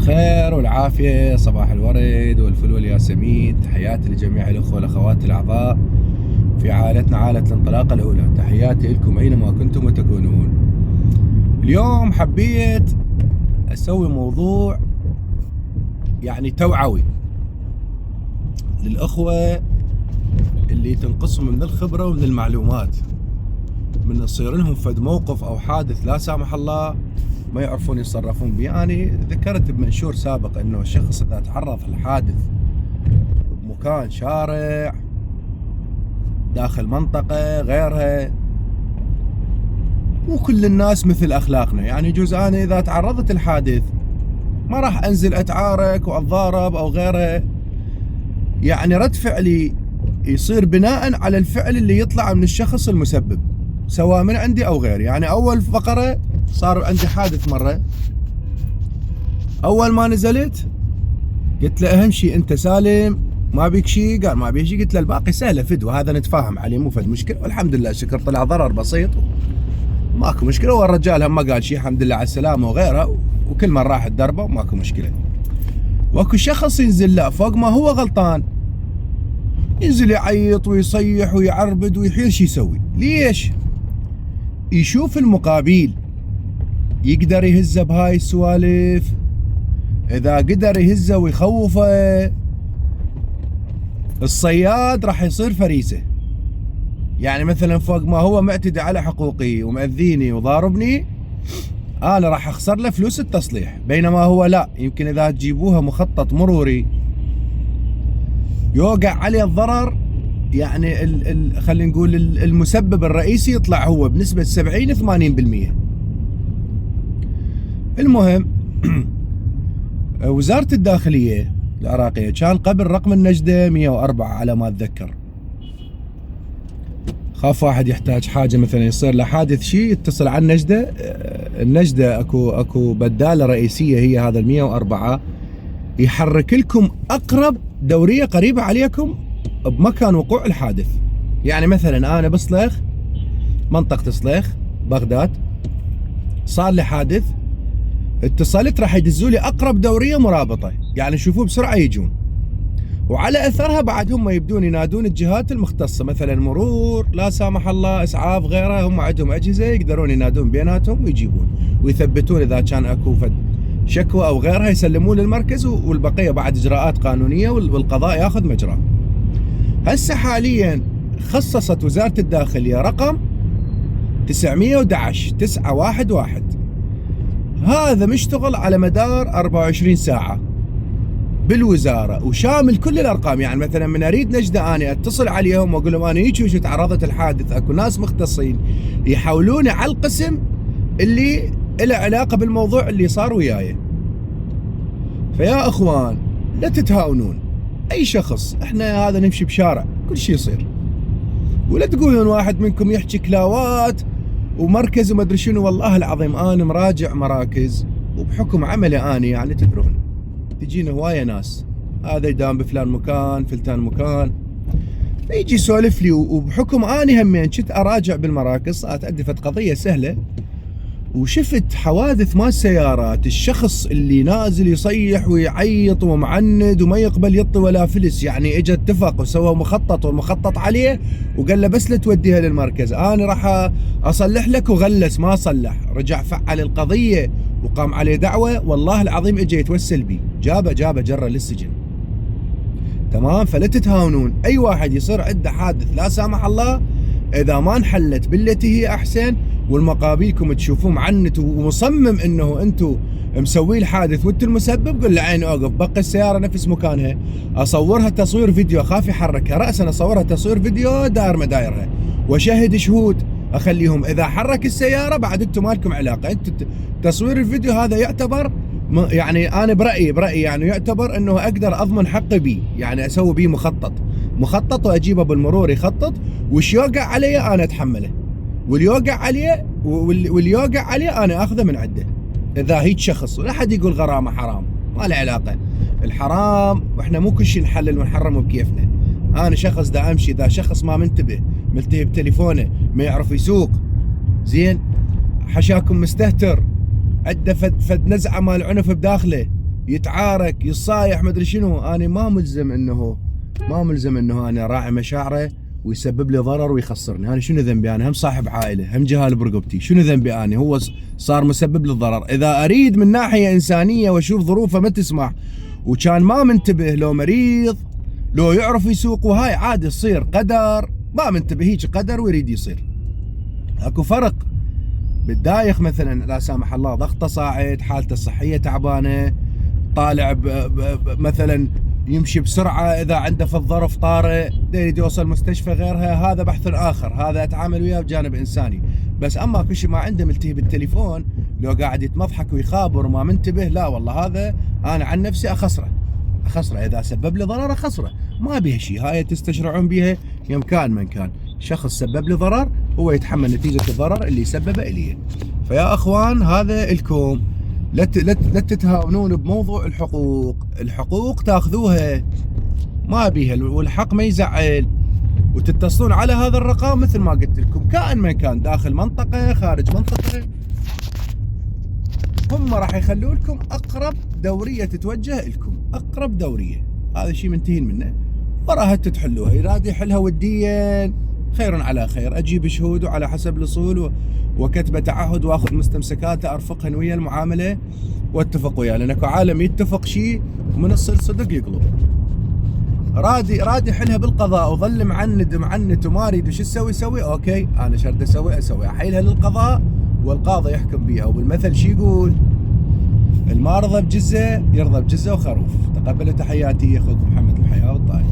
الخير والعافية، صباح الورد والفل والياسمين. تحياتي لجميع الأخوة والأخوات الأعضاء في عائلتنا، عائلة الانطلاقة الأولى. تحياتي لكم أينما كنتم وتكونون. اليوم حبيت أسوي موضوع توعوي للأخوة اللي تنقصهم من الخبرة ومن المعلومات، من يصير لهم فد موقف أو حادث لا سامح الله ما يعرفون يتصرفون به. أنا ذكرت بمنشور سابق أنه الشخص إذا تعرض لحادث بمكان، شارع، داخل منطقة غيرها، مو كل الناس مثل أخلاقنا. يجوز أنا إذا تعرضت الحادث ما راح أنزل أتعارك وأتضارب أو غيرها، رد فعلي يصير بناء على الفعل اللي يطلع من الشخص المسبب، سواء من عندي أو غيري. أول فقرة صار عندي حادث مرة، أول ما نزلت قلت له أهم شيء أنت سالم، ما بيك شيء؟ قال ما بيك شيء. قلت له الباقي سهلة، فدوة، هذا نتفاهم عليه، مو فد مشكلة، والحمد لله شكر طلع ضرر بسيط ماكو مشكلة. والرجال هم ما قال شيء، الحمد لله على السلامة وغيره، وكل من راح الدربة وماكو مشكلة. واكو شخص ينزل لا فوق ما هو غلطان، ينزل يعيط ويصيح ويعربد ويحير. شي يسوي؟ ليش؟ يشوف المقابل يقدر يهزه بهاي السوالف. اذا قدر يهزه ويخوفه، الصياد راح يصير فريسه. مثلا فوق ما هو معتدي على حقوقي ومأذيني وضاربني، انا راح اخسر له فلوس التصليح، بينما هو لا، يمكن اذا تجيبوها مخطط مروري يوقع عليه الضرر. خلينا نقول المسبب الرئيسي يطلع هو بنسبة 70-80%. المهم وزارة الداخلية العراقية كان قبل رقم النجدة 104 على ما اتذكر. خاف واحد يحتاج حاجة، مثلا يصير له حادث شيء، يتصل على النجدة. النجدة اكو بدالة رئيسية، هي هذا 104، يحرك لكم اقرب دورية قريبة عليكم بمكان وقوع الحادث. مثلا انا بصليخ، منطقة صليخ بغداد، صار لي حادث، اتصلت راح يدزوا لي اقرب دورية مرابطة، يشوفوه بسرعة يجون. وعلى اثرها بعد هم يبدون ينادون الجهات المختصة، مثلا مرور، لا سامح الله، اسعاف، غيرها. هم عندهم اجهزة يقدرون ينادون بيناتهم ويجيبون ويثبتون اذا كان اكو شكوى او غيرها، يسلمون للمركز، والبقية بعد اجراءات قانونية والقضاء ياخذ مجراه. هسه حاليا خصصت وزارة الداخلية رقم 911 911، هذا مشتغل على مدار 24 ساعة بالوزارة وشامل كل الارقام. مثلا من اريد نجدة اني اتصل عليهم واقول لهم انا هيك وش تعرضت الحادث، اكو ناس مختصين يحولوني على القسم اللي له علاقة بالموضوع اللي صار وياي. فيا اخوان لا تتهاونون اي شخص، احنا هذا نمشي بشارع كل شيء يصير، ولا تقولون واحد منكم يحكي كلاوات ومركز وما ادري شنو. والله العظيم انا مراجع مراكز، وبحكم عملي اني تدرون تجينا هوايه ناس، هذا يدام بفلان مكان فلتان مكان، فيجي يسولف لي. وبحكم اني همين كنت اراجع بالمراكز، صارت عندي قضيه سهله وشفت حوادث مال سيارات، الشخص اللي نازل يصيح ويعيط ومعند وما يقبل يطي ولا فلس. اجى اتفق وسوى مخطط والمخطط عليه وقال له بس لا توديها للمركز، انا راح اصلح لك، وغلس ما صلح، رجع فعل القضيه وقام عليه دعوه. والله العظيم اجى يتوسل بي، جابه جره للسجن. تمام؟ فلا تتهاونون، اي واحد يصير عنده حادث لا سامح الله، اذا ما انحلت بالتي هي احسن، والمقابيلكم تشوفوه معنت ومصمم انه انتم مسوي الحادث وانتم المسبب، قل له عيني اوقف، بقي السياره نفس مكانها، اصورها تصوير فيديو، اخاف يحركها راسا اصورها تصوير فيديو داير مدايرها، واشهد شهود اخليهم اذا حرك السياره بعد انتم مالكم علاقه. انتم تصوير الفيديو هذا يعتبر انا برايي يعتبر انه اقدر اضمن حقي بيه، اسوي بيه مخطط واجيبه بالمرور يخطط، وش يوقع علي انا اتحمله، واللي يوقع عليه انا اخذه من عنده. اذا هيك شخص، ولا حد يقول غرامه حرام، ما له علاقه. الحرام واحنا مو كل شيء نحلل ونحرمه بكيفنا. انا شخص دا امشي، اذا شخص ما منتبه، ملتهي بتليفونه، ما يعرف يسوق زين، حشاكم مستهتر، عنده فد نزعه مال عنف بداخله، يتعارك يصايح مدري شنو، انا ما ملزم انه انا راعي مشاعره ويسبب لي ضرر ويخسرني. انا شنو ذنبي؟ انا هم صاحب عائله، هم جهال برقبتي، شنو ذنبي؟ انا هو صار مسبب للضرر. اذا اريد من ناحيه انسانيه واشوف ظروفه ما تسمح وكان ما منتبه، لو مريض لو يعرف يسوق، وهاي عادي تصير قدر، ما منتبه هيك قدر ويريد يصير. اكو فرق بالدايخ مثلا لا سامح الله ضغطه صاعد، حالته الصحيه تعبانه، طالع مثلا يمشي بسرعه، اذا عنده في الظرف طارئ يريد يوصل مستشفى غيرها، هذا بحث اخر، هذا اتعامل وياه بجانب انساني. بس اما كل شيء ما عنده ملتهي بالتليفون، لو قاعد يتمضحك ويخابر وما منتبه، لا والله هذا انا عن نفسي اخسره اذا سبب لي ضرر اخسره، ما بيها شيء. هاي تستشرعون بيها يوم كان من كان شخص سبب لي ضرر هو يتحمل نتيجه الضرر اللي سببه الي. فيا اخوان هذا الكم، لا تتهاونون بموضوع الحقوق تاخذوها ما بيها، والحق ما يزعل، وتتصلون على هذا الرقم مثل ما قلت لكم، كائن من كان داخل منطقه خارج منطقه، هم راح يخلوا لكم اقرب دوريه تتوجه لكم، اقرب دوريه، هذا شيء منتهين منه، وراها تحلوها. يراد يحلها وديا خير على خير، اجيب شهود وعلى حسب الاصول وكتب تعهد واخذ مستمسكاته ارفقهن ويا المعامله واتفق وياه، لان اكو عالم يتفق شيء ومن الصل صدق يقلب. راد يحلها بالقضاء وظل معنت وما اريد وش يسوي، اوكي انا شرد اسوي احيلها للقضاء والقاضي يحكم بيها. وبالمثل شي يقول الما رضى بجزه يرضى بجزه وخروف. تقبلوا تحياتي اخوكم محمد الحياه والطايف.